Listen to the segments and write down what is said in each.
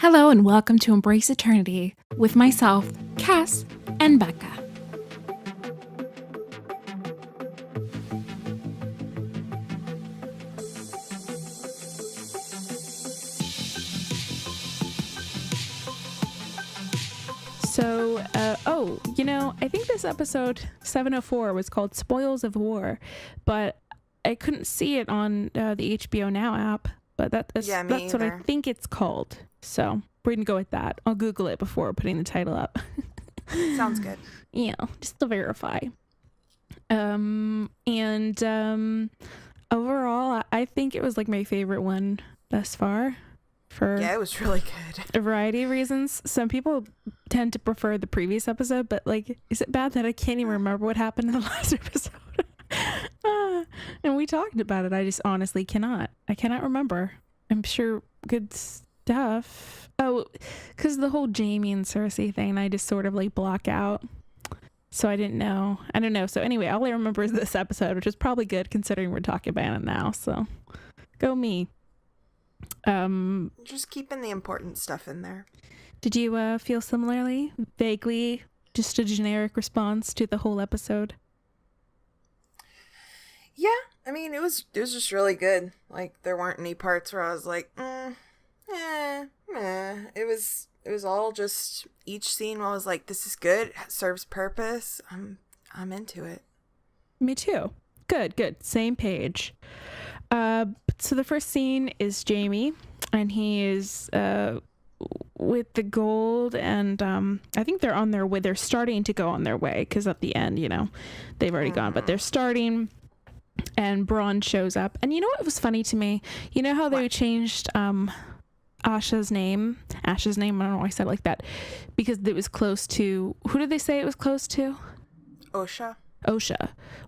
Hello and welcome to Embrace Eternity with myself, Cass, and Becca. I think this episode 704 was called Spoils of War, but I couldn't see it on the HBO Now app, but that's what I think it's called. So we're going to go with that. I'll Google it before putting the title up. Sounds good. Yeah, just to verify. Overall, I think it was like my favorite one thus far. Yeah, it was really good. A variety of reasons. Some people tend to prefer the previous episode, but like, is it bad that I can't even remember what happened in the last episode? And we talked about it. I just honestly cannot. I cannot remember. I'm sure good stuff. Oh, because the whole Jamie and Cersei thing, I just sort of like block out. So I don't know. So anyway, all I remember is this episode, which is probably good considering we're talking about it now. So go me. Just keeping the important stuff in there. Did you feel similarly? Vaguely, just a generic response to the whole episode? Yeah, I mean, it was just really good. Like, there weren't any parts where I was like, meh. It was all just each scene where I was like, this is good, it serves purpose. I'm into it. Me too. Good. Same page. So the first scene is Jamie, and he is with the gold, and I think they're on their way. They're starting to go on their way because at the end, they've already gone, but they're starting. And Bronn shows up, and you know what was funny to me? You know how they changed Asha's name? I don't know why I said it like that, because it was close to, who did they say it was close to? Osha.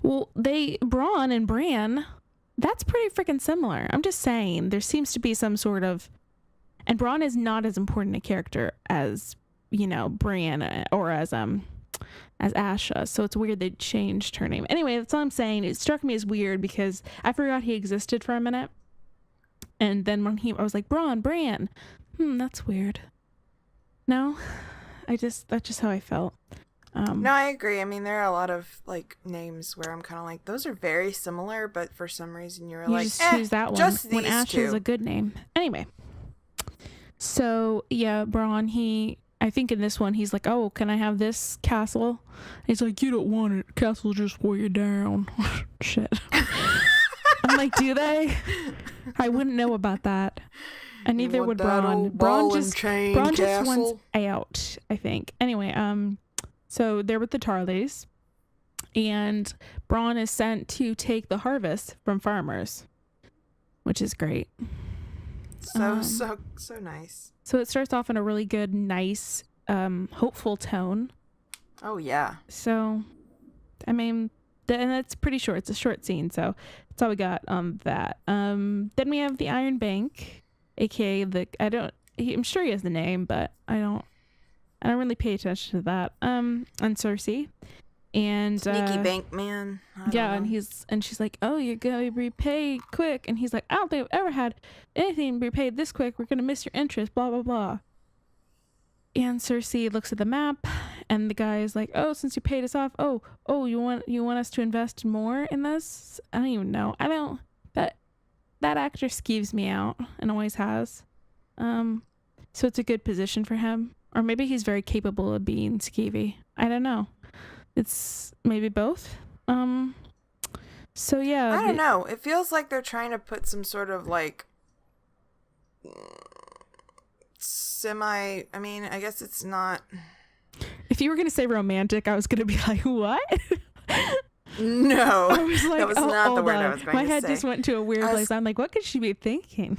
Well, Bronn and Bran, that's pretty freaking similar. I'm just saying, there seems to be some sort of, and Bronn is not as important a character as, Bran or as Asha, so it's weird they changed her name. Anyway, that's all I'm saying. It struck me as weird because I forgot he existed for a minute, and then when I was like, Bran, that's weird. No, that's just how I felt. No, I agree. I mean, there are a lot of like names where I'm kind of like, those are very similar, but for some reason you just choose that one just when Asha is a good name. Anyway, so yeah, Bronn, I think in this one he's like, oh, can I have this castle? And he's like, you don't want it. Castles just weigh you down. Shit. I'm like, do they? I wouldn't know about that. And neither would Bronn. Bronn just wants out, I think. Anyway, so they're with the Tarleys, and Bronn is sent to take the harvest from farmers, which is great. So nice. So it starts off in a really good, nice, hopeful tone. Oh, yeah. So, I mean, and that's pretty short. It's a short scene, so that's all we got on that. Then we have the Iron Bank, aka I'm sure he has the name, but I don't really pay attention to that. And Cersei. And Sneaky bank man. And she's like, oh, you're gonna repay quick, and he's like, I don't think I've ever had anything repaid this quick. We're gonna miss your interest, blah blah blah. And Cersei looks at the map, and the guy is like, oh, since you paid us off, you want us to invest more in this? I don't even know. That actor skeeves me out and always has. So it's a good position for him, or maybe he's very capable of being skeevy. I don't know. It's maybe both. So yeah. I don't know. It feels like they're trying to put some sort of like I mean, I guess it's not. If you were going to say romantic, I was going to be like, what? No. I was like, that was not the word I was going to say. My head just went to a weird place. I'm like, what could she be thinking?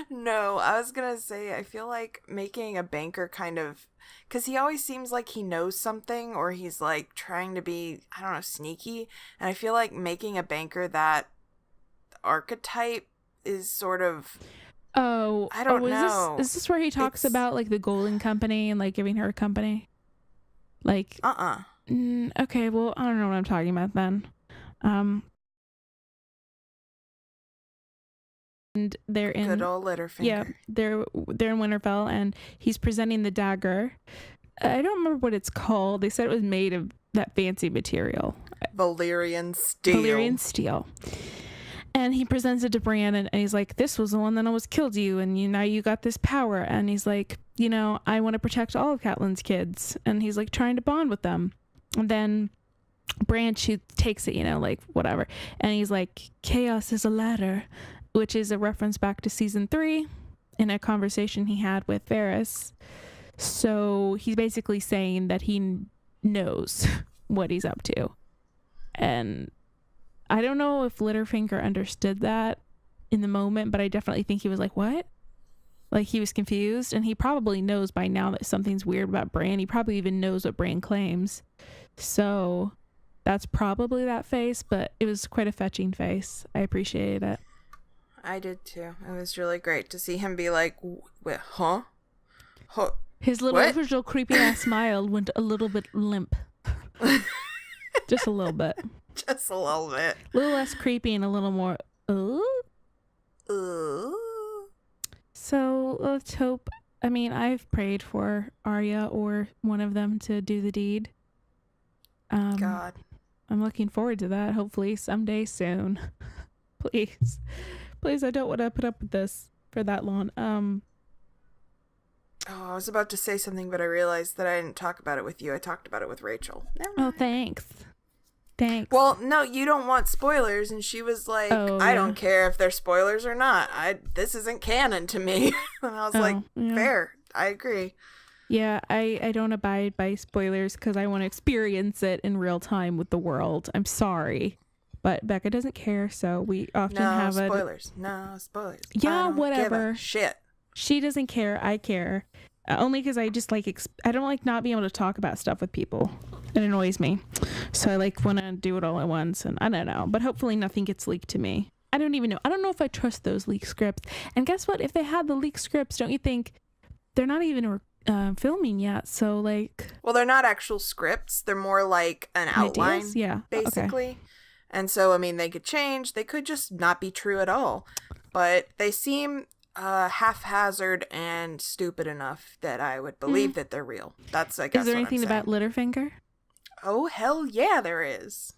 No, I was going to say, I feel like making a banker kind of, because he always seems like he knows something, or he's like trying to be, I don't know, sneaky. And I feel like making a banker that archetype is sort of, I don't know. Is this where he talks about like the Golden Company and like giving her a company? Like, okay, well, I don't know what I'm talking about then. and they're in Good old Littlefinger. yeah, they're in Winterfell, and he's presenting the dagger. I don't remember what it's called. They said it was made of that fancy material, Valyrian steel. Valyrian steel. And he presents it to Bran, and he's like, "This was the one that almost killed you, and now you got this power." And he's like, "I want to protect all of Catelyn's kids," and he's like trying to bond with them. And then Bran takes it, like whatever, and he's like, "Chaos is a ladder," which is a reference back to season 3 in a conversation he had with Varys. So he's basically saying that he knows what he's up to. And I don't know if Littlefinger understood that in the moment, but I definitely think he was like, what? Like, he was confused, and he probably knows by now that something's weird about Bran. He probably even knows what Bran claims. So that's probably that face, but it was quite a fetching face. I appreciated it. I did too. It was really great to see him be like, wait, huh? His little What? original creepy ass smile went a little bit limp. Just a little bit. Just a little bit. A little less creepy and a little more, Ooh. So let's hope. I mean, I've prayed for Arya or one of them to do the deed. God. I'm looking forward to that. Hopefully someday soon. Please. Please, I don't want to put up with this for that long. Oh, I was about to say something, but I realized that I didn't talk about it with you. I talked about it with Rachel. Never mind. Oh, thanks. Thanks. Well, no, you don't want spoilers, and she was like, Oh, I yeah. don't care if they're spoilers or not. This isn't canon to me. And I was like, yeah. fair. I agree. Yeah, I don't abide by spoilers because I want to experience it in real time with the world. I'm sorry. But Becca doesn't care, so we often No have spoilers. No spoilers. Yeah, I don't whatever. Give a shit. She doesn't care. I care. Only because I just like, I don't like not being able to talk about stuff with people. It annoys me. So I like want to do it all at once, and I don't know. But hopefully nothing gets leaked to me. I don't even know. I don't know if I trust those leaked scripts. And guess what? If they had the leaked scripts, don't you think they're not even filming yet? So like, Well, they're not actual scripts. They're more like an outline, ideas? Yeah. basically. Okay. And so, I mean, they could change. They could just not be true at all. But they seem haphazard and stupid enough that I would believe that they're real. That's, I guess, Is there what I'm anything saying. about Littlefinger? Oh, hell yeah, there is.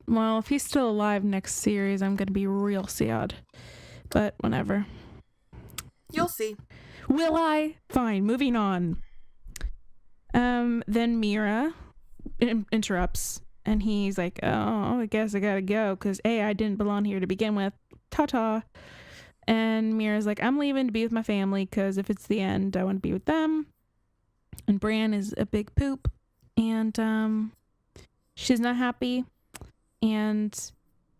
Well, if he's still alive next series, I'm going to be real sad. But whatever. You'll see. Will I? Fine, moving on. Then Mira interrupts, and he's like, oh, I guess I gotta go, because A, I didn't belong here to begin with. Ta-ta. And Mira's like, I'm leaving to be with my family, because if it's the end, I want to be with them. And Bran is a big poop, and she's not happy. And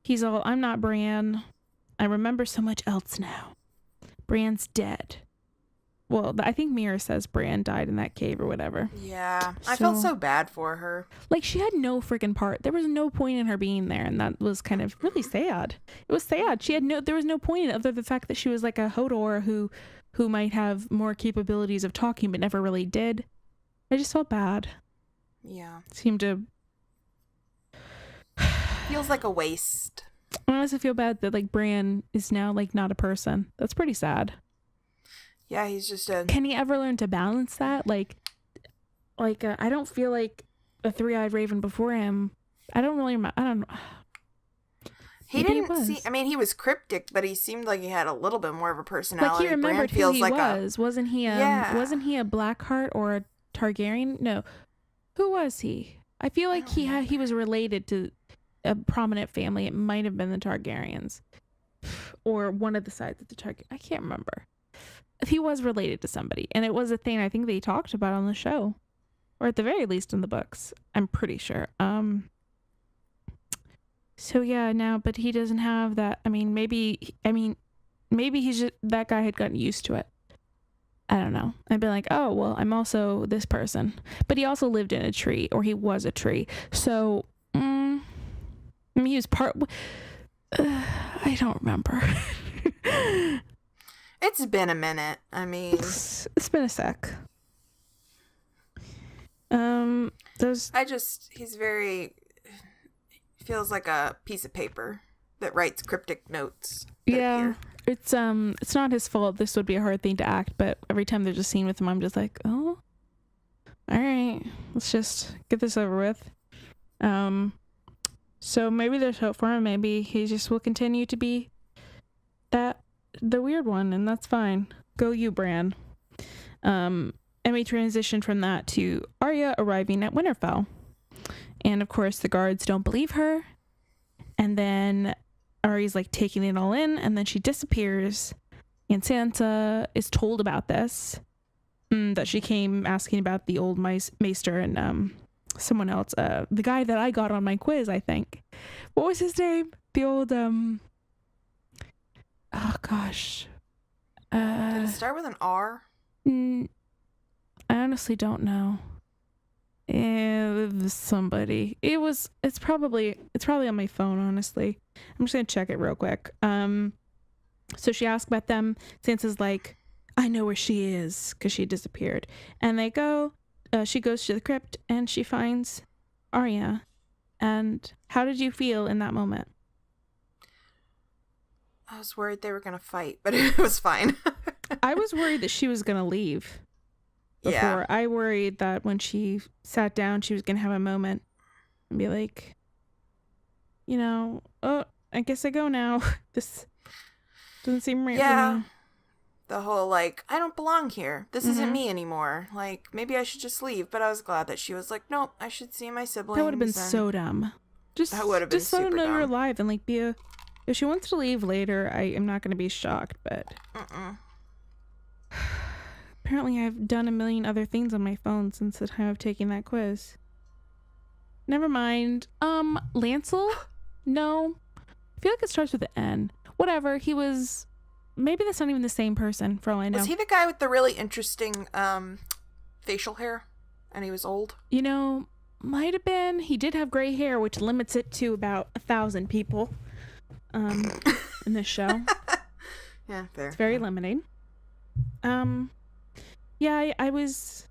he's all, I'm not Bran. I remember so much else now. Bran's dead. Well, I think Mira says Bran died in that cave or whatever. Yeah, I felt so bad for her. Like, she had no freaking part. There was no point in her being there, and that was kind of really sad. It was sad. There was no point other than the fact that she was like a Hodor who might have more capabilities of talking but never really did. I just felt bad. Yeah. Seemed to... Feels like a waste. I also feel bad that like Bran is now like not a person. That's pretty sad. Yeah, he's just a... Can he ever learn to balance that? Like I don't feel like a three-eyed raven before him. I don't know. He Maybe didn't was. see... I mean, he was cryptic, but he seemed like he had a little bit more of a personality. Like he remembered Bran feels who he like was. Wasn't he? Yeah. Wasn't he a Blackheart or a Targaryen? No. Who was he? I feel like he was related to a prominent family. It might have been the Targaryens, or one of the sides of the Targaryen. I can't remember. If he was related to somebody, and it was a thing I think they talked about on the show, or at the very least in the books. I'm pretty sure. So yeah, now, but he doesn't have that. Maybe he's just, that guy had gotten used to it. I don't know. I'd be like, oh, well, I'm also this person. But he also lived in a tree, or he was a tree. So, he was part... I don't remember. It's been a minute. I mean... It's been a sec. He's very... Feels like a piece of paper that writes cryptic notes. that Yeah. appear. it's not his fault. This would be a hard thing to act, but every time there's a scene with him, I'm just like, oh, all right, let's just get this over with. So maybe there's hope for him. Maybe he just will continue to be the weird one, and that's fine. Go you, Bran. And we transition from that to Arya arriving at Winterfell. And of course, the guards don't believe her. And then Arya's like taking it all in, and then she disappears. And Sansa is told about this, that she came asking about the old maester and someone else, the guy that I got on my quiz, I think. What was his name? The old oh gosh. Did it start with an R? I honestly don't know. Somebody. It's probably on my phone, honestly. I'm just gonna check it real quick. So she asked about them. Sansa's like, I know where she is, because she disappeared. And they go, she goes to the crypt and she finds Arya. And how did you feel in that moment? I was worried they were gonna fight, but it was fine. I was worried that she was gonna leave. Before. Yeah. I worried that when she sat down, she was gonna have a moment and be like, oh, I guess I go now. This doesn't seem right for me. The whole, like, I don't belong here. This isn't me anymore. Like, maybe I should just leave. But I was glad that she was like, nope, I should see my siblings. That would have been so dumb. That would have been just let super them know you're dumb. alive and like if she wants to leave later, I am not gonna be shocked. But apparently I've done a million other things on my phone since the time of taking that quiz. Never mind. Lancel? No. I feel like it starts with an N. Whatever. He was... Maybe that's not even the same person, for all I know. Was he the guy with the really interesting facial hair? And he was old? Might have been. He did have gray hair, which limits it to about 1,000 people in this show. Yeah, fair. It's very limiting. Yeah, I was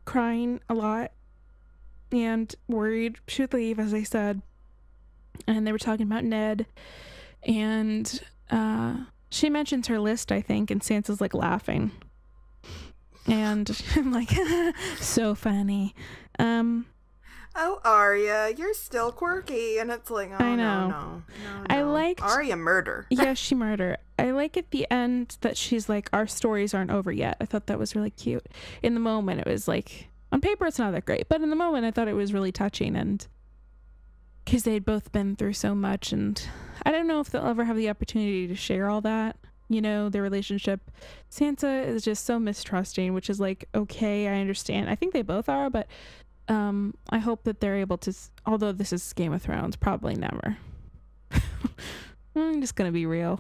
crying a lot and worried she would leave, as I said. And they were talking about Ned, and she mentions her list, I think, and Sansa's like laughing. And I'm like, so funny. Oh, Arya, you're still quirky. And it's like, oh, I know. no. I liked... Arya murder. Yeah, she murder. I like at the end that she's like, our stories aren't over yet. I thought that was really cute. In the moment, it was like, on paper, it's not that great. But in the moment, I thought it was really touching. And because they'd both been through so much. And I don't know if they'll ever have the opportunity to share all that. Their relationship. Sansa is just so mistrusting, which is like, okay, I understand. I think they both are, but I hope that they're able to, although this is Game of Thrones, probably never. I'm just gonna be real.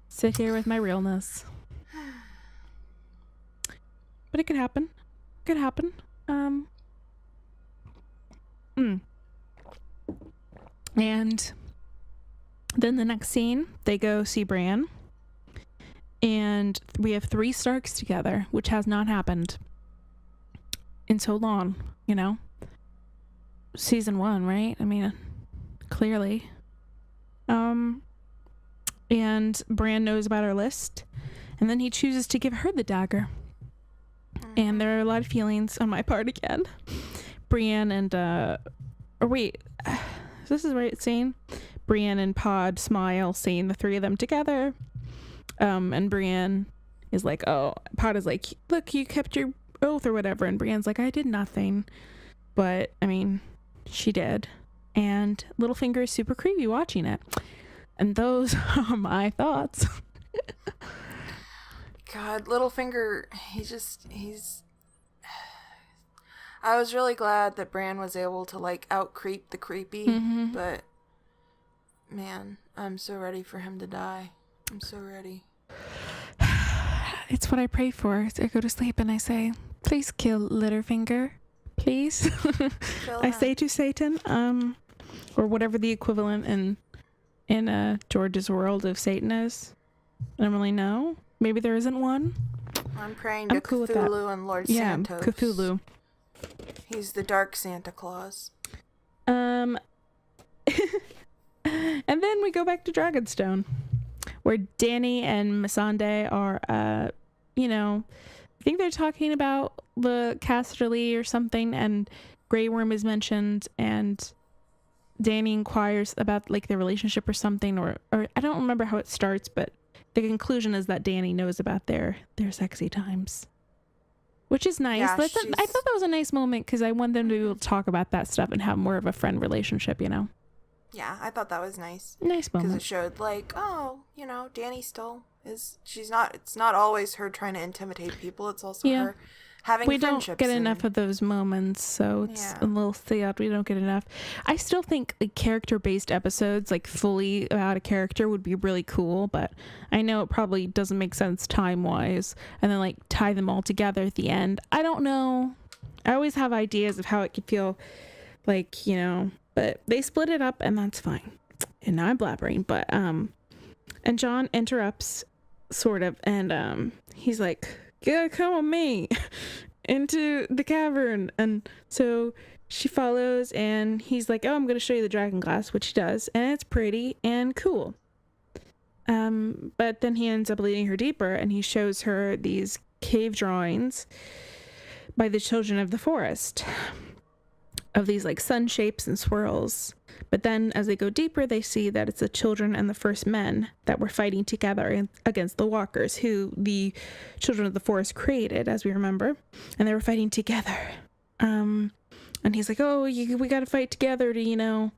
Sit here with my realness. But it could happen. Could happen. And then the next scene, they go see Bran. And we have 3 Starks together, which has not happened in so long, Season 1, right? I mean, clearly. And Bran knows about her list, and then he chooses to give her the dagger. And there are a lot of feelings on my part again. Brienne and this is right scene. Brienne and Pod smile, seeing the 3 of them together. And Brienne is like, oh, Pod is like, look, you kept your oath or whatever. And Brienne's like, I did nothing. But, I mean, she did. And Littlefinger is super creepy watching it. And those are my thoughts. God, Littlefinger, he's... I was really glad that Bran was able to, like, out-creep the creepy. Mm-hmm. But, man, I'm so ready for him to die. I'm so ready. It's what I pray for. I go to sleep and I say, please kill Littlefinger. Please. I say to Satan, or whatever the equivalent in George's world of Satan is. I don't really know. Maybe there isn't one. I'm praying to cool Cthulhu and Lord Santos. Yeah, Cthulhu. He's the dark Santa Claus. And then we go back to Dragonstone, where Danny and Missandei are, I think they're talking about the Casterly or something, and Grey Worm is mentioned, and Danny inquires about like their relationship or something, or I don't remember how it starts, but the conclusion is that Danny knows about their sexy times, which is nice. Yeah, I thought that was a nice moment because I want them to be able to talk about that stuff and have more of a friend relationship, Yeah, I thought that was nice. Nice Because moment. it showed, like, oh, Danny still is. It's not always her trying to intimidate people. It's also Yeah. her having We don't friendships. get enough of those moments, so it's Yeah. a little sad we don't get enough. I still think like character-based episodes, like fully about a character, would be really cool, but I know it probably doesn't make sense time-wise, and then like tie them all together at the end. I don't know. I always have ideas of how it could feel like, but they split it up, and that's fine. And now I'm blabbering, but and John interrupts, sort of, and he's like, "You gotta come with me into the cavern." And so she follows, and he's like, "Oh, I'm gonna show you the dragon glass," which he does, and it's pretty and cool. But then he ends up leading her deeper, and he shows her these cave drawings by the children of the forest of these like sun shapes and swirls. But then as they go deeper, they see that it's the children and the first men that were fighting together against the walkers, who the children of the forest created, as we remember, and they were fighting together. And he's like, "Oh, we got to fight together to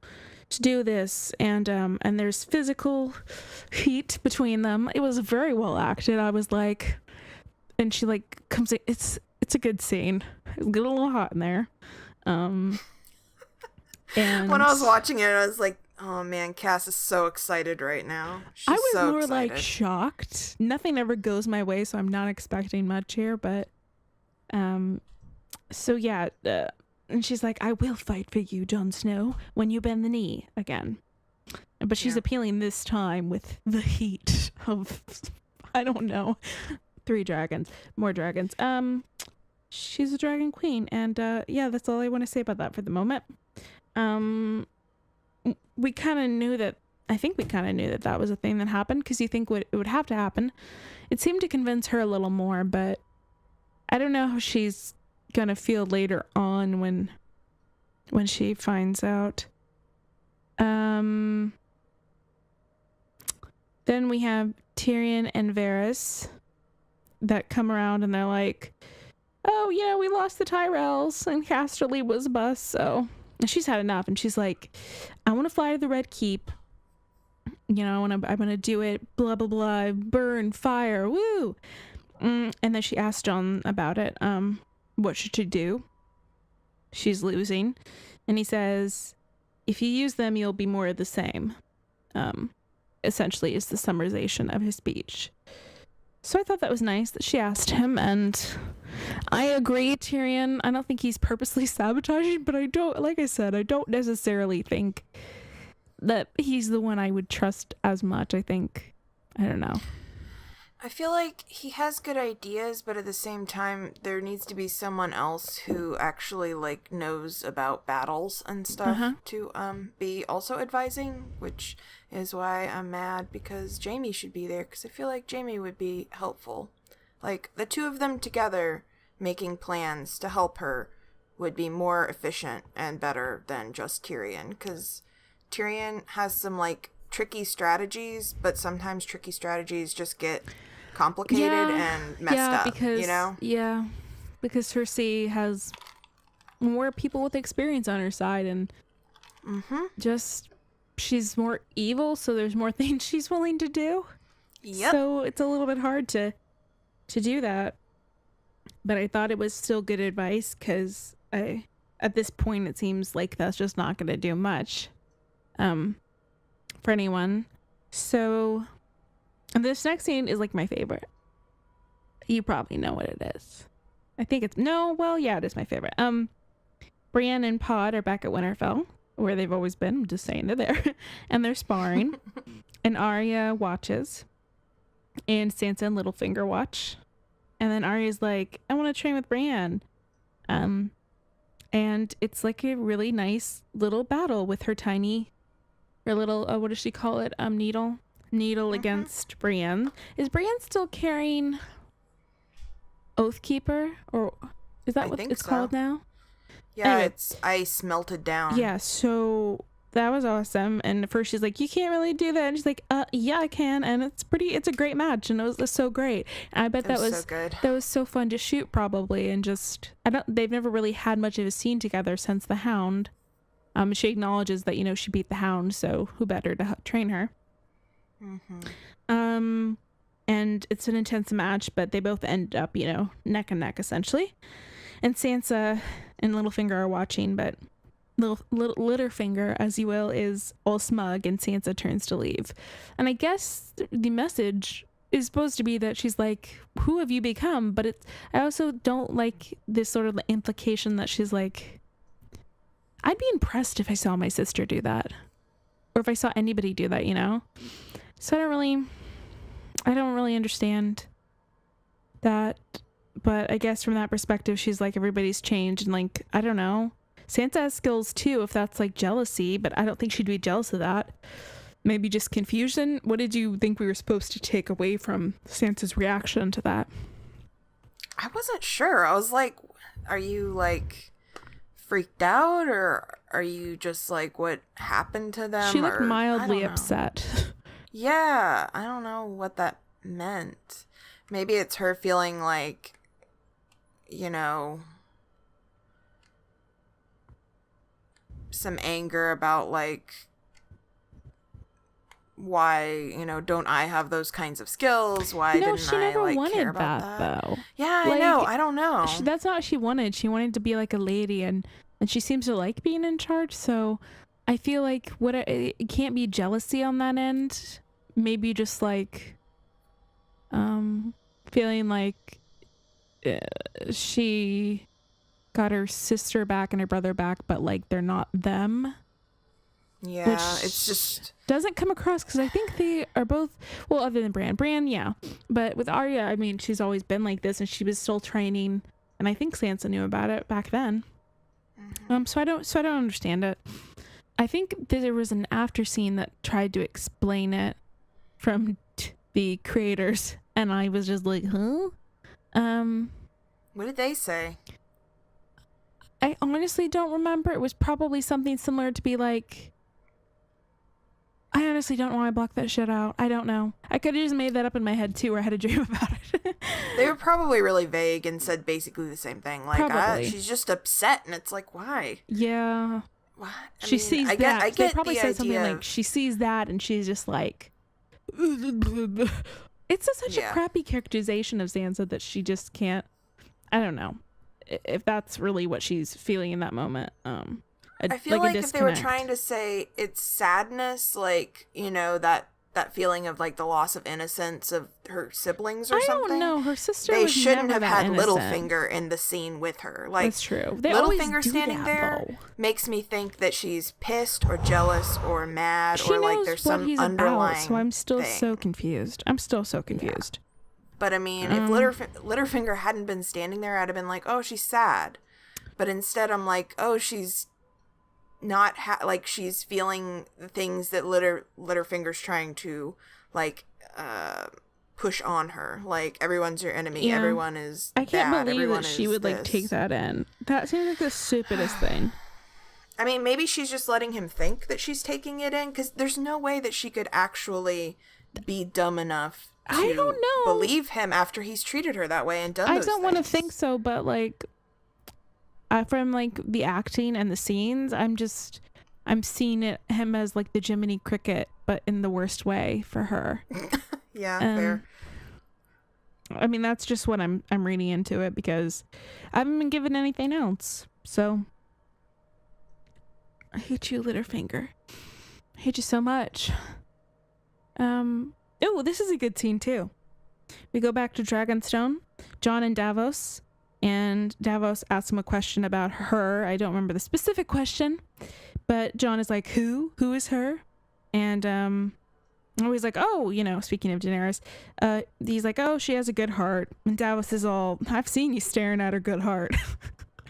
do this." And there's physical heat between them. It was very well acted. I was like, and she like comes in, it's a good scene. It's getting a little hot in there. And When I was watching it, I was like, oh man, Cass is so excited right now. She's I was so more excited. like shocked. Nothing ever goes my way, so I'm not expecting much here, but so yeah, and she's like, "I will fight for you, Jon Snow, when you bend the knee again." But she's Yeah. appealing this time with the heat of, I don't know, 3 dragons, more dragons. She's a dragon queen, and yeah, that's all I want to say about that for the moment. We kind of knew that. I think we kind of knew that that was a thing that happened, because you think it would have to happen. It seemed to convince her a little more, but I don't know how she's gonna feel later on when she finds out. Then we have Tyrion and Varys that come around, and they're like, "Oh, we lost the Tyrells, and Casterly was a bust, so..." And she's had enough, and she's like, "I want to fly to the Red Keep. I'm gonna do it. Blah blah blah. Burn, fire, woo!" And then she asked Jon about it. What should she do? She's losing, and he says, "If you use them, you'll be more of the same." Essentially, is the summarization of his speech. So I thought that was nice that she asked him, and I agree, Tyrion. I don't think he's purposely sabotaging, but I don't necessarily think that he's the one I would trust as much. I don't know. I feel like he has good ideas, but at the same time, there needs to be someone else who actually like knows about battles and stuff to be also advising, which is why I'm mad, because Jaime should be there, because I feel like Jaime would be helpful. Like the two of them together making plans to help her would be more efficient and better than just Tyrion, because Tyrion has some like tricky strategies, but sometimes tricky strategies just get complicated and messed up, because because Cersei has more people with experience on her side, and just she's more evil, so there's more things she's willing to do. Yep. So it's a little bit hard to do that, but I thought it was still good advice, because at this point it seems like that's just not going to do much for anyone. So, and this next scene is like my favorite. You probably know what it is. I think it's it is my favorite. Brienne and Pod are back at Winterfell, where they've always been. I'm just saying they're there. And they're sparring. And Arya watches. And Sansa and Littlefinger watch. And then Arya's like, "I want to train with Brienne." And it's like a really nice little battle with her tiny her little what does she call it? Needle against Brienne. Is Brienne still carrying Oathkeeper, or is that I what think it's so. called now? Yeah, Anyway. it's ice melted down. Yeah, so that was awesome. And at first she's like, you can't really do that. And she's like, yeah, I can. And it's a great match. And it was so great. And I bet It was so good. that was so fun to shoot probably. And just, they've never really had much of a scene together since the Hound. She acknowledges that, she beat the Hound. So who better to train her? Mm-hmm. And it's an intense match, but they both end up, neck and neck essentially. And Sansa and Littlefinger are watching, but Littlefinger, as you will, is all smug, and Sansa turns to leave. And I guess the message is supposed to be that she's like, who have you become? But I also don't like this sort of implication that she's like, I'd be impressed if I saw my sister do that, or if I saw anybody do that, So I don't really understand that. But I guess from that perspective, she's like, everybody's changed, and like, I don't know. Sansa has skills too, if that's like jealousy, but I don't think she'd be jealous of that. Maybe just confusion. What did you think we were supposed to take away from Sansa's reaction to that? I wasn't sure. I was like, are you like freaked out, or are you just like, what happened to them? She looked or, mildly upset. Yeah, I don't know what that meant. Maybe it's her feeling like, some anger about like, why, don't I have those kinds of skills? Why didn't she I never like wanted care about that that? though. Yeah, Like, I know. I don't know. That's not what she wanted. She wanted to be like a lady, and she seems to like being in charge. So I feel like it can't be jealousy on that end. Maybe just like feeling like she got her sister back and her brother back, but like they're not them. Yeah, which it's just doesn't come across, because I think they are both, well, other than Bran, yeah, but with Arya, I mean, she's always been like this, and she was still training, and I think Sansa knew about it back then. So I don't understand it. I think that there was an after scene that tried to explain it from the creators, and I was just like, huh? what did they say? I honestly don't remember. It was probably something similar to be like, I honestly don't know why I blocked that shit out. I don't know. I could have just made that up in my head too, or I had a dream about it. They were probably really vague and said basically the same thing. Like, Probably. she's just upset, and it's like, why? Yeah. What? She sees I that. I They get probably the said something idea like, she sees that, and she's just like, it's just such a Yeah. crappy characterization of Sansa that she just can't, I don't know if that's really what she's feeling in that moment. I feel like a if they were disconnect. trying to say it's sadness, like, that feeling of like the loss of innocence of her siblings or I something. don't know. Her sister They was shouldn't never have that had innocent. Littlefinger in the scene with her. Like, That's true. They always Littlefinger do standing that, there though. makes me think that she's pissed or jealous or mad, She or like knows there's what some he's underlying about, so I'm still thing. so confused. But I mean, if Littlefinger hadn't been standing there, I'd have been like, oh, she's sad. But instead, I'm like, oh, she's not like she's feeling the things that Littlefinger's trying to like push on her. Like, everyone's your enemy. Yeah. Everyone is I can't bad. believe Everyone that she is would like this. take that in. That seems like the stupidest thing. I mean, maybe she's just letting him think that she's taking it in, because there's no way that she could actually be dumb enough to I don't know. believe him after he's treated her that way and done I those don't want to things. think so, but like, from like the acting and the scenes, I'm seeing him as like the Jiminy Cricket, but in the worst way for her. Yeah, fair. I mean, that's just what I'm reading into it, because I haven't been given anything else. So I hate you, Littlefinger. I hate you so much. Oh, this is a good scene too. We go back to Dragonstone, Jon and Davos, and Davos asks him a question about her. I don't remember the specific question, but Jon is like, who is her? And he's like, oh, speaking of Daenerys, he's like, oh, she has a good heart. And Davos is all, I've seen you staring at her good heart.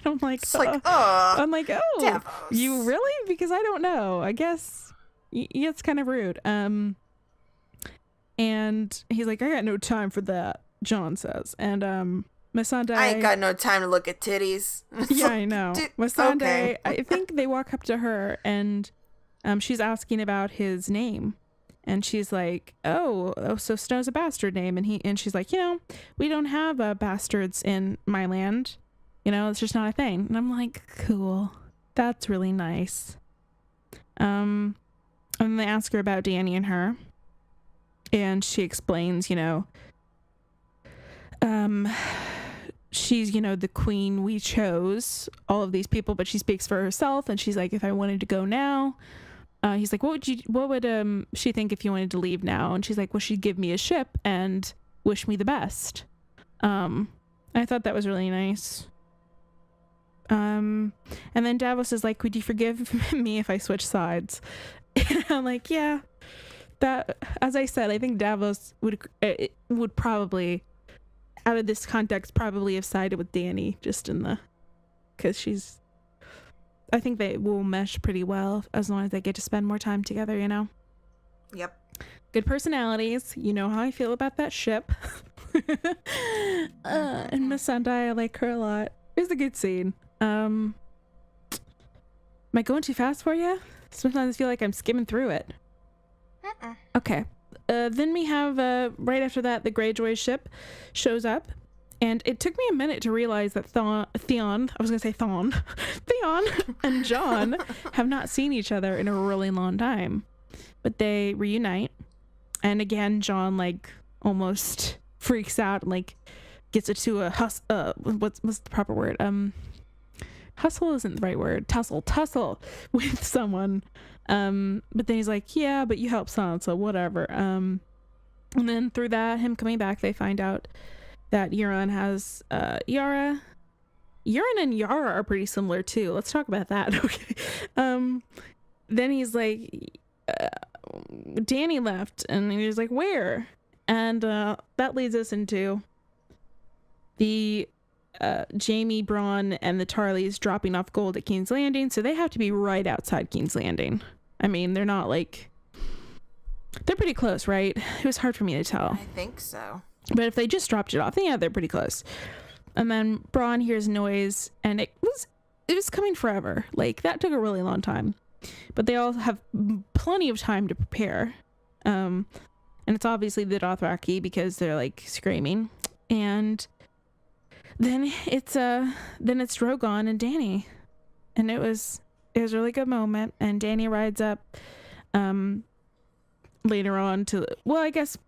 I'm like, It's like, I'm like, oh, Davos. you really? Because I don't know. I guess It's kind of rude. And he's like, I got no time for that, John says. And Missandei, I ain't got no time to look at titties. yeah, I know. Missandei, okay. I think they walk up to her and she's asking about his name. And she's like, oh, so Snow's a bastard name. And she's like, we don't have bastards in my land. It's just not a thing. And I'm like, cool. That's really nice. And they ask her about Dany and her. And she explains, she's, the queen we chose, all of these people, but she speaks for herself. And she's like, if I wanted to go now, he's like, what would she think if you wanted to leave now? And she's like, well, she'd give me a ship and wish me the best. I thought that was really nice. And then Davos is like, would you forgive me if I switch sides? And I'm like, yeah, that, as I said, I think Davos would probably, out of this context, probably have sided with Dany because I think they will mesh pretty well as long as they get to spend more time together, Yep. Good personalities. You know how I feel about that ship. And Missandei, I like her a lot. It was a good scene. Am I going too fast for you? Sometimes I feel like I'm skimming through it. Okay. Then we have, right after that, the Greyjoy ship shows up. And it took me a minute to realize that Theon and Jon have not seen each other in a really long time. But they reunite. And again, Jon, almost freaks out and, gets into a what's the proper word? Hustle isn't the right word. Tussle with someone. But then he's like, yeah, but you helped Sansa, whatever. And then through that, him coming back, they find out that Euron has Yara. Euron and Yara are pretty similar too. Let's talk about that. Okay. Then he's like, Dany left, and he's like, where? And that leads us into the Jaime, Bronn, and the Tarleys dropping off gold at King's Landing. So they have to be right outside King's Landing. I mean, they're not they're pretty close, right? It was hard for me to tell. I think so. But if they just dropped it off, then yeah, they're pretty close. And then Bronn hears noise, and it was coming forever. That took a really long time. But they all have plenty of time to prepare. And it's obviously the Dothraki because they're screaming. And then it's Drogon and Dany. And it was a really good moment. And Dany rides up later on I guess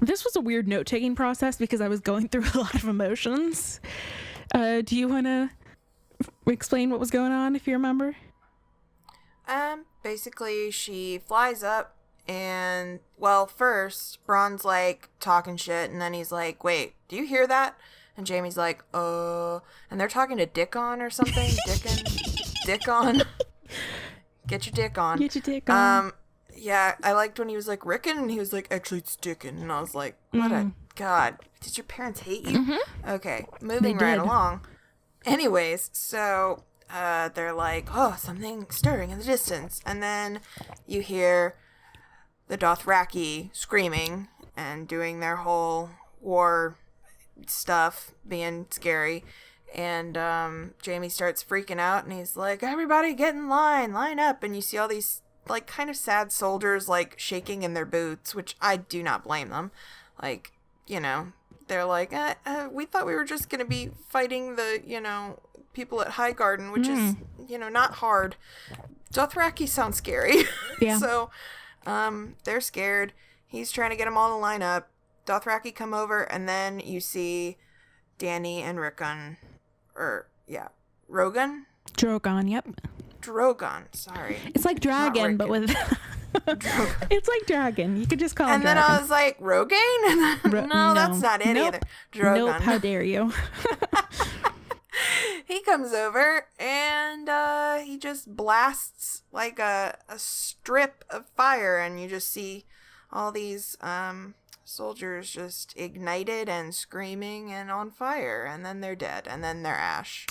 this was a weird note-taking process because I was going through a lot of emotions. Do you want to explain what was going on, if you remember? Basically, she flies up, and, first, Bronn's, talking shit, and then he's like, wait, do you hear that? And Jaime's like, and they're talking to Dickon or something? Dickon? Get your dick on. Get your dick on. Yeah, I liked when he was like, Rickon, and he was like, actually, it's Dickon. And I was like, what a god. Did your parents hate you? Mm-hmm. Okay, moving right along. Anyways, so they're like, oh, something stirring in the distance. And then you hear the Dothraki screaming and doing their whole war stuff, being scary. And Jaime starts freaking out, and he's like, everybody get in line up. And you see all these kind of sad soldiers shaking in their boots, which I do not blame them. They're like, we thought we were just gonna be fighting the people at Highgarden, which is not hard. Dothraki sounds scary. Yeah. So they're scared. He's trying to get them all to line up. Dothraki come over, and then you see Dany and Rickon, Rogan? Drogon, yep. Drogon, sorry. It's like Dragon, but with... It's like Dragon. You could just call him And then Dragon. I was like, Rogaine? No, that's not it either. Drogon. Nope, how dare you. He comes over, and he just blasts a strip of fire, and you just see all these soldiers just ignited and screaming and on fire, and then they're dead, and then they're ash.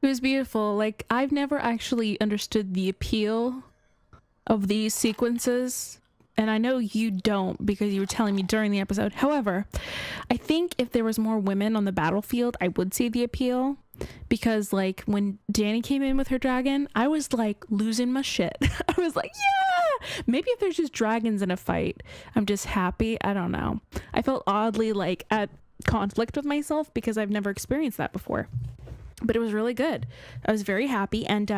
It was beautiful. I've never actually understood the appeal of these sequences, and I know you don't because you were telling me during the episode. However, I think if there was more women on the battlefield, I would see the appeal, because like when Dany came in with her dragon, I was like losing my shit. I was like, yeah. Maybe if there's just dragons in a fight, I'm just happy. I don't know. I felt oddly like at conflict with myself because I've never experienced that before, but it was really good. I was very happy. And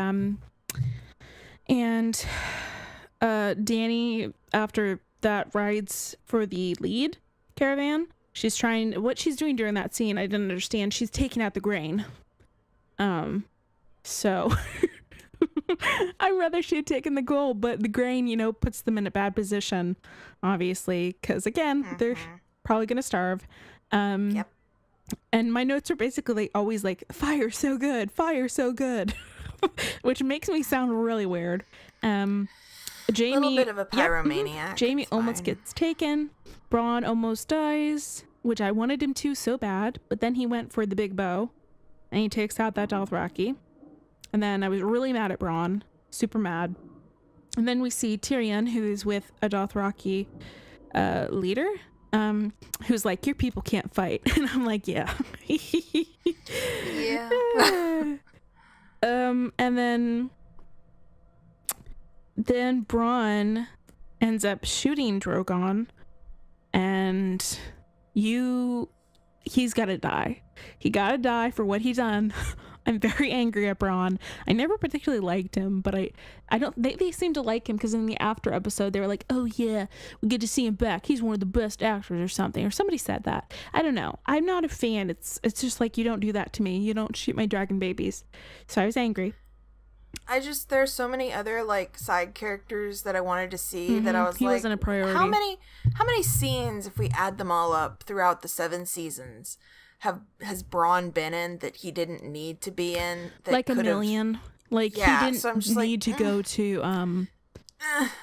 Dany, after that, rides for the lead caravan. What she's doing during that scene, I didn't understand. She's taking out the grain. So I'd rather she had taken the gold, but the grain, puts them in a bad position, obviously, because again, they're probably gonna starve. Yep. And my notes are basically always like, fire so good, which makes me sound really weird. Jaime, a little bit of a pyromaniac. Yep, Jaime almost gets taken. Bronn almost dies, which I wanted him to so bad, but then he went for the big bow, and he takes out that Dothraki. And then I was really mad at Bronn, super mad. And then we see Tyrion, who is with a Dothraki leader, who's like, your people can't fight. And I'm like, yeah. Yeah. And then Bronn ends up shooting Drogon, and he's gotta die. He gotta die for what he done. I'm very angry at Bronn. I never particularly liked him, but they seem to like him because in the after episode they were like, oh yeah, we get to see him back. He's one of the best actors or something. Or somebody said that. I don't know. I'm not a fan. It's just like, you don't do that to me. You don't shoot my dragon babies. So I was angry. There's so many other like side characters that I wanted to see that I was he like, wasn't a priority. How many scenes, if we add them all up throughout the 7 seasons, has Bronn been in that he didn't need to be in? That like a million. Like, yeah, he didn't need to go to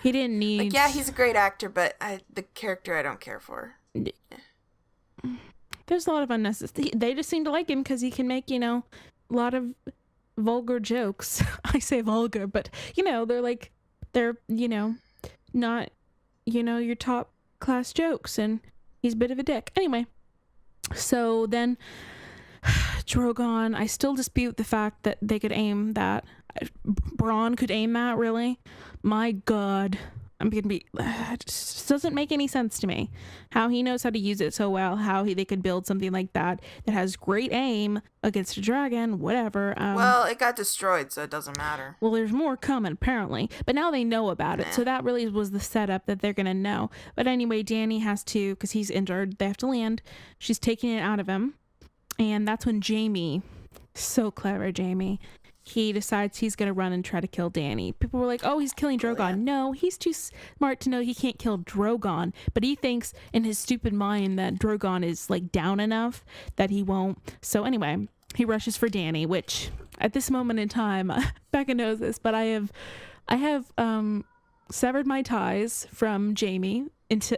he didn't need, like, yeah, he's a great actor, but the character I don't care for. There's a lot of unnecessary. They just seem to like him because he can make, a lot of vulgar jokes. I say vulgar, but they're not your top class jokes, and he's a bit of a dick. Anyway, so then Drogon, I still dispute the fact that they could aim that. Bronn could aim that, really? My God. I'm gonna be, it just doesn't make any sense to me how he knows how to use it so well, they could build something like that has great aim against a dragon, whatever. Well, it got destroyed, so it doesn't matter. Well, there's more coming apparently, but now they know about it, so that really was the setup that they're gonna know. But anyway, Dany has to, because he's injured, they have to land. She's taking it out of him, and that's when Jaime, so clever Jaime, he decides he's going to run and try to kill Dany. People were like, oh, he's killing Drogon. Oh, yeah. No, he's too smart to know he can't kill Drogon. But he thinks in his stupid mind that Drogon is like down enough that he won't. So anyway, he rushes for Dany, which at this moment in time, Becca knows this, but I have severed my ties from Jaime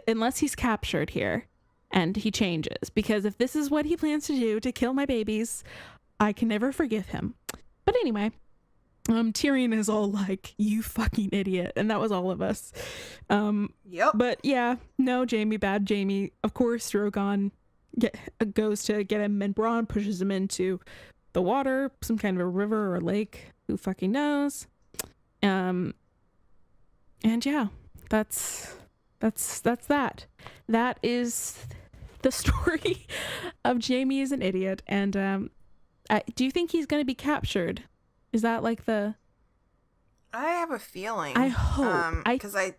unless he's captured here and he changes. Because if this is what he plans to do to kill my babies, I can never forgive him. But anyway, Tyrion is all like, you fucking idiot. And that was all of us. Yep. But yeah, no, bad Jaime. Of course, Drogon goes to get him, and Bronn pushes him into the water, some kind of a river or a lake. Who fucking knows? And yeah, that's that. That is the story of Jaime is an idiot. And do you think he's going to be captured? Is that like the... I have a feeling. I hope.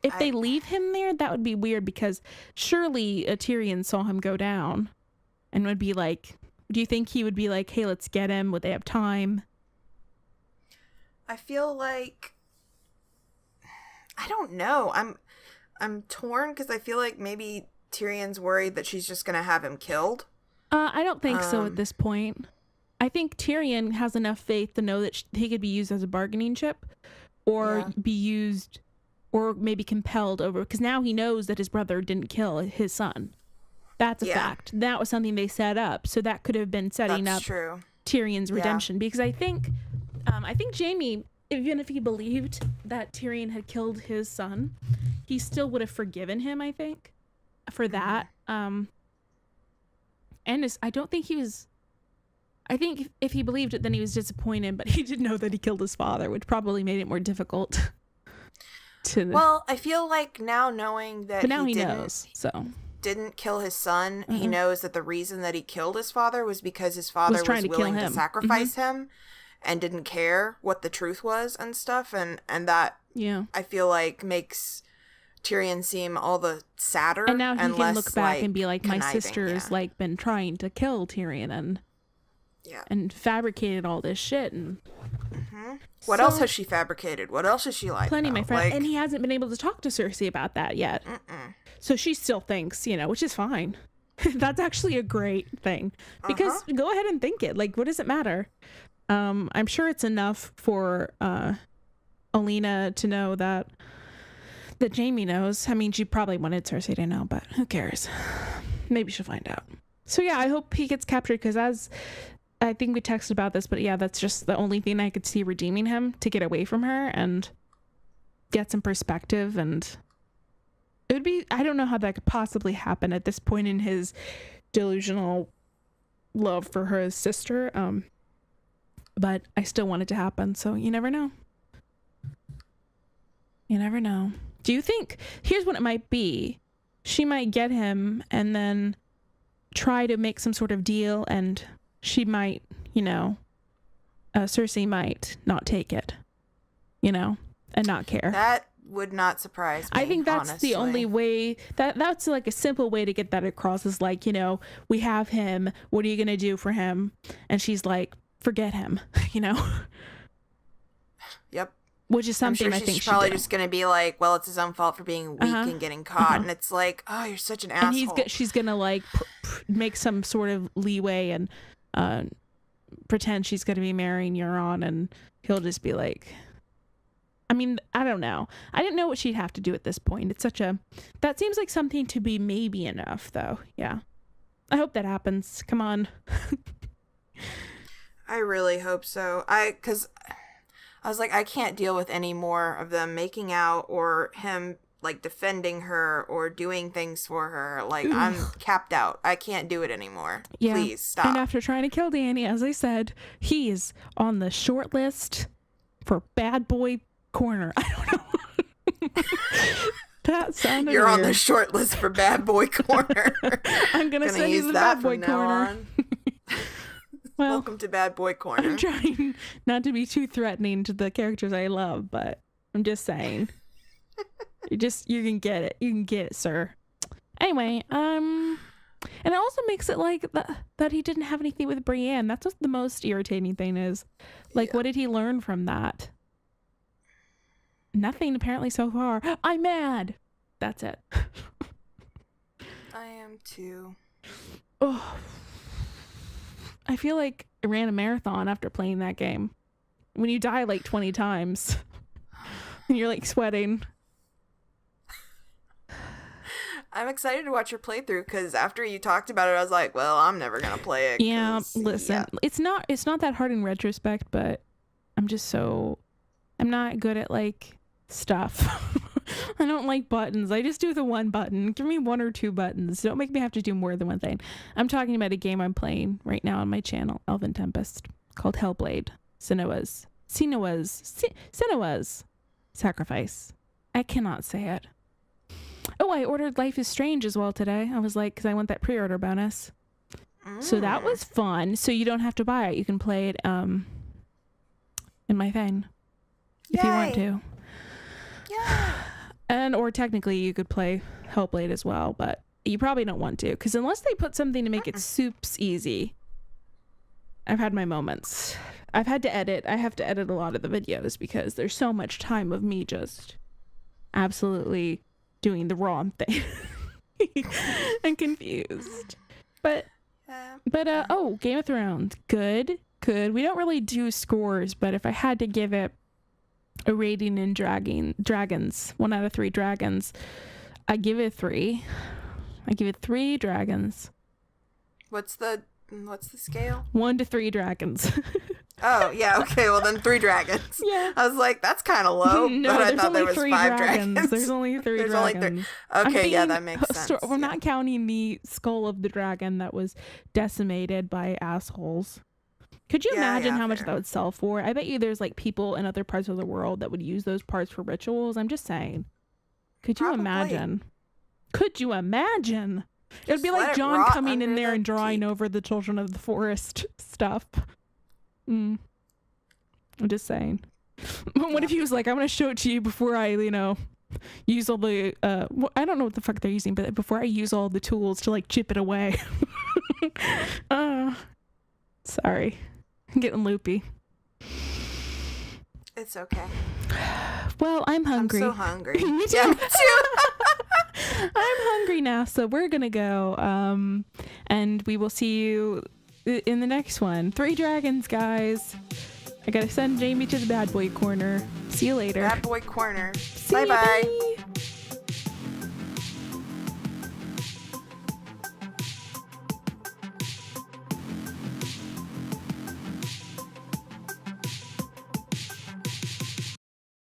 If they leave him there, that would be weird, because surely Tyrion saw him go down and would be like... Do you think he would be like, hey, let's get him? Would they have time? I feel like... I don't know. I'm torn because I feel like maybe Tyrion's worried that she's just going to have him killed. I don't think so at this point. I think Tyrion has enough faith to know that he could be used as a bargaining chip, or be used, or maybe compelled over, because now he knows that his brother didn't kill his son. That's a fact. That was something they set up, so that could have been setting up true. Tyrion's redemption. Because I think Jaime even if he believed that Tyrion had killed his son, he still would have forgiven him, I think, for that. And I don't think he was. I think if he believed it, then he was disappointed, but he didn't know that he killed his father, which probably made it more difficult. Well, I feel like now knowing that but now he knows, so didn't kill his son, he knows that the reason that he killed his father was because his father was willing to sacrifice him and didn't care what the truth was and stuff, and that I feel like makes Tyrion seem all the sadder. And now he and can less, look back like, and be like, my conniving, sister's like been trying to kill Tyrion and fabricated all this shit. And what else has she fabricated? What else has she lied plenty, about? my friend. And he hasn't been able to talk to Cersei about that yet. So she still thinks, which is fine. That's actually a great thing, because go ahead and think it. Like, what does it matter? I'm sure it's enough for Olenna to know that Jaime knows. I mean, she probably wanted Cersei to know, but who cares? Maybe she'll find out. So yeah, I hope he gets captured, because as I think we texted about this, but yeah, that's just the only thing I could see redeeming him, to get away from her and get some perspective. And it would be, I don't know how that could possibly happen at this point in his delusional love for her sister. But I still want it to happen. So you never know. You never know. Do you think, here's what it might be. She might get him and then try to make some sort of deal, and she might, Cersei might not take it, and not care. That would not surprise me. I think that's honestly the only way, that's like a simple way to get that across, is like, we have him. What are you going to do for him? And she's like, forget him, Yep. Which is something I'm sure I think she's probably do. just going to be like, well, it's his own fault for being weak and getting caught. And it's like, oh, you're such an asshole. And she's going to like make some sort of leeway and pretend she's going to be marrying Euron, and he'll just be like, I mean, I don't know. I didn't know what she'd have to do at this point. It's that seems like something to be maybe enough, though. Yeah. I hope that happens. Come on. I really hope so. Because I was like, I can't deal with any more of them making out or him like defending her or doing things for her. Like, I'm capped out. I can't do it anymore. Yeah. Please stop. And after trying to kill Dany, as I said, he is on the short list for bad boy corner. I don't know. That sounded You're weird. on the short list for bad boy corner. I'm gonna send you to the bad boy corner. Well, welcome to bad boy corner. I'm trying not to be too threatening to the characters I love, but I'm just saying. You can get it. You can get it, sir. Anyway, and it also makes it like that he didn't have anything with Brienne. That's what the most irritating thing is. Like, what did he learn from that? Nothing, apparently, so far. I'm mad. That's it. I am too. Oh, I feel like I ran a marathon after playing that game. When you die like 20 times and you're like sweating. I'm excited to watch your playthrough, because after you talked about it, I was like, well, I'm never going to play it. Yeah, listen, it's not that hard in retrospect, but I'm not good at like stuff. I don't like buttons. I just do the one button. Give me one or two buttons. Don't make me have to do more than one thing. I'm talking about a game I'm playing right now on my channel, Elven Tempest, called Hellblade. Senua's Sacrifice. I cannot say it. Oh, I ordered Life is Strange as well today. I was like, because I want that pre-order bonus. So that was fun. So you don't have to buy it. You can play it in my thing. If you want to. Yeah. And or technically you could play Hellblade as well, but you probably don't want to, because unless they put something to make it soups easy. I've had my moments. I've had to edit. I have to edit a lot of the videos because there's so much time of me just absolutely doing the wrong thing and confused. But Game of Thrones, good. We don't really do scores, but if I had to give it a rating in dragons, 1 out of 3 dragons, I give it 3. I give it 3 dragons. What's the What's the scale? 1 to 3 dragons. Oh, yeah, okay, well then 3 dragons. Yeah. I was like, that's kind of low, No, but I there's thought only there was 3 5 dragons. dragons. There's only 3 There's only dragons. 3. Okay, yeah, being that makes sense. We're yeah. not counting the skull of the dragon that was decimated by assholes. Could you imagine how much fair. that would sell for? I bet you there's like people in other parts of the world that would use those parts for rituals. I'm just saying. Could you Probably. imagine? Could you imagine? It would be Just let like it John rot coming in under there the and drawing keep. over the children of the forest stuff. I'm just saying. What if he was like, I'm going to show it to you before I, use all the, I don't know what the fuck they're using, but before I use all the tools to like chip it away. Sorry. I'm getting loopy. It's okay. Well, I'm hungry. I'm so hungry. Me too. Yeah, me too. I'm hungry now, so we're gonna go. And we will see you in the next one. 3 dragons, guys. I gotta send Jamie to the bad boy corner. See you later. Bad boy corner. See Bye ya, bye. bye.